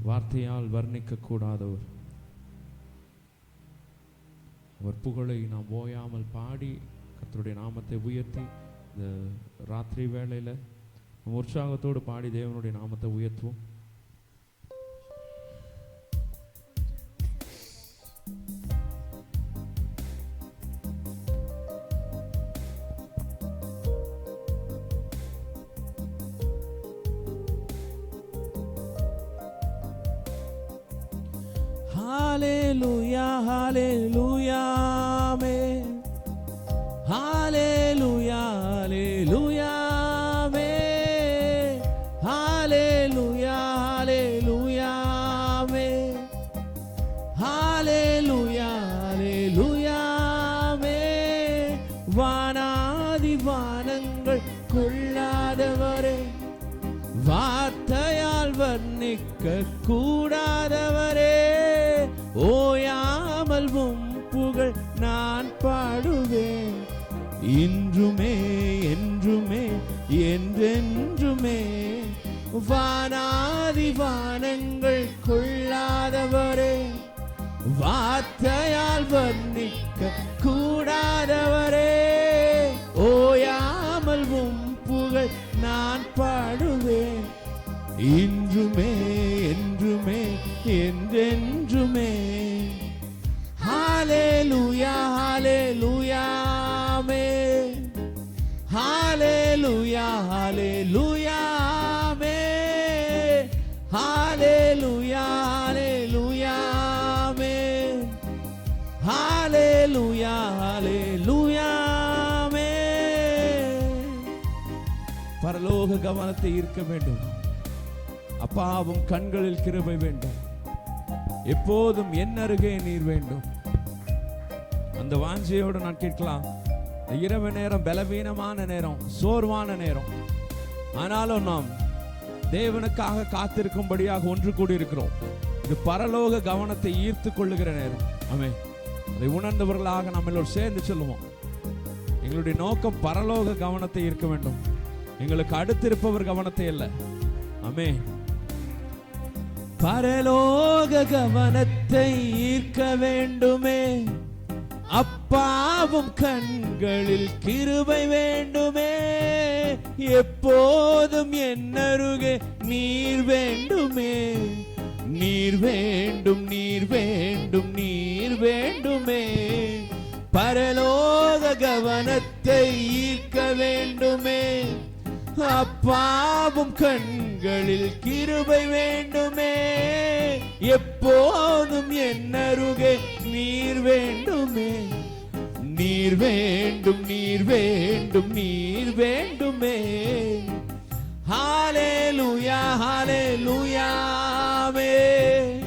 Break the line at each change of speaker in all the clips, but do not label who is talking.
வார்த்தையால் வர்ணிக்க கூடாதவர். அவர் புகழை நாம் ஓயாமல் பாடி கர்த்தருடைய நாமத்தை உயர்த்தி இந்த ராத்திரி வேளையில உற்சாகத்தோடு பாடி தேவனுடைய நாமத்தை உயர்த்துவோம்.
Hallelujah, hallelujah, amen. Hallelujah, hallelujah, amen. Hallelujah, hallelujah, amen. Hallelujah, hallelujah, amen. வானாதி வானங்கள் கொள்ளாதவரே, வார்த்தையால் வர்ணிக்க கூடாதவரே, ஓயாமல் உம் புகழ் நான் பாடுவேன். இன்றுமே என்றுமே என்றென்றுமே. வானாதி வானங்கள் கொள்ளாதவரே, வார்த்தையால் வர்ணிக்க கூடாதவரே, ஓயாமல் உம் புகழ் நான் பாடுவேன். இன்றுமே என்றுமே என்றென்றுமே. Hallelujah, hallelujah, amen. Hallelujah, hallelujah, amen. Hallelujah, hallelujah, amen. Hallelujah, hallelujah, amen. பரலோக கவனத்தை ஈர்க்க வேண்டும். அப்பாவும் கண்களில் கிருபை வேண்டும். எப்போதும் என் அருகே நீர் வேண்டும். அந்த வாஞ்சையோடு நான் கேட்கலாம். இரவு நேரம் பலவீனமான நேரம், சோர்வான நேரம், ஆனாலும் நாம் தேவனுக்காக காத்திருக்கும்படியாக ஒன்று கூடி இருக்கிறோம். இது பரலோக கவனத்தை ஈர்த்து கொள்ளுகிற நேரம். ஆமென். அதை உணர்ந்தவர்களாக நம்ம எல்லோரும் சேர்ந்து சொல்லுவோம். எங்களுடைய நோக்கம் பரலோக கவனத்தை ஈர்க்க வேண்டும், எங்களுக்கு அடுத்திருப்பவர் கவனத்தை அல்ல. ஆமென். பரலோக கவனத்தை ஈர்க்க வேண்டுமே, அப்பாவும் கண்களில் கிருபை வேண்டுமே, எப்போதும் என் அருகே நீர் வேண்டுமே. நீர் வேண்டும், நீர் வேண்டும், நீர் வேண்டுமே. பரலோக கவனத்தை ஈர்க்க வேண்டுமே, அப்பாவும் கண்களில் கிருபை வேண்டுமே, எப்போதும் என் அருகே நீர் வேண்டுமே. நீர் வேண்டும், நீர் வேண்டும், நீர் வேண்டுமே. ஹalleluya, ஹalleluya, ஆமென்.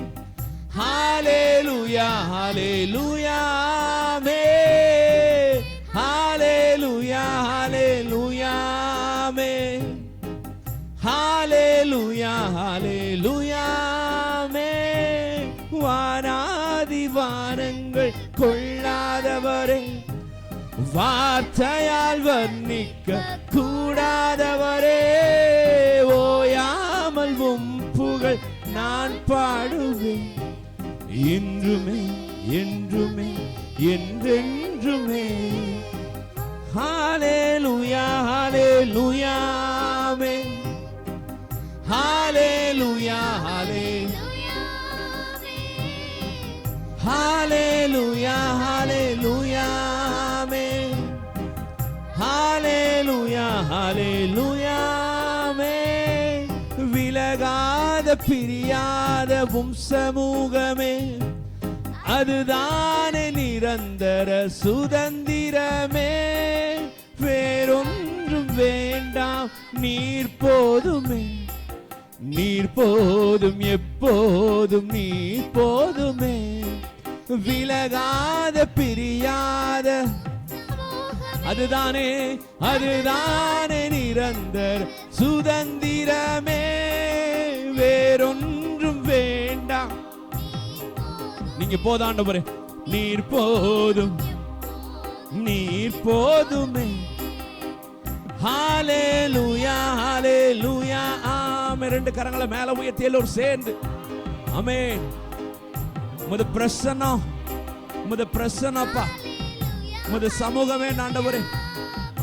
ஹalleluya, ஹalleluya, ஆமென். ஹalleluya, ஹalleluya, ஆமென். ஹalleluya, ஹalleluya, ஆமென். வானாதி வானங்கள் கொள்ளாதவரே, வார்த்தையால் வர்ணிக்க கூடாதவரே, ஓயாமல் உம் புகழ் நான் பாடுவேன். இன்றுமே என்றுமே என்றென்றுமே. ஹalleluya, ஹalleluya, ஆமென். ஹalleluya, ஹalleluya, ஹalleluya, ஹalleluya, ஆமென். ஹalleluya, ஹalleluya, ஆமென். விலகாத பிரியாத உம் சமூகமே, அதுதானே நிரந்தர சுதந்திரமே. வேறொன்றும் வேண்டாம், நீர் போதுமே. நீர் போதும், எப்போதும் நீர் போதுமே. விலகாத பிரியாத அதுதானே, அதுதானே நிரந்தர சுதந்திரமே. வேறொன்றும் வேண்டாம், நீங்க போதாண்டவரே. நீர் போதும், நீர் போதுமே. ஹalleluya, ஹalleluya, ஆமென். ரெண்டு கரங்களை மேல உயர்த்தி எல்லோரும் சேர்ந்து ஆமென். உமது பிரசன்னம், உமது பிரசன்னப்பா, உமது சமூகமே ஆண்டவரே.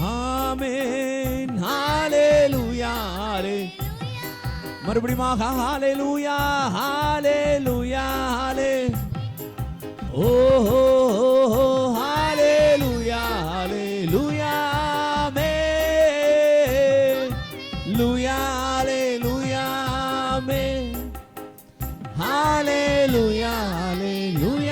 ஆமென். ஹalleluya. மறுபடியும் ஹalleluya, ஹalleluya, ஹalலே. ஓ ஹalleluya, ஹalleluya. ஆமென். லூயா, ஹalleluya, ஆமென். ஹalleluya, ஹalleluya.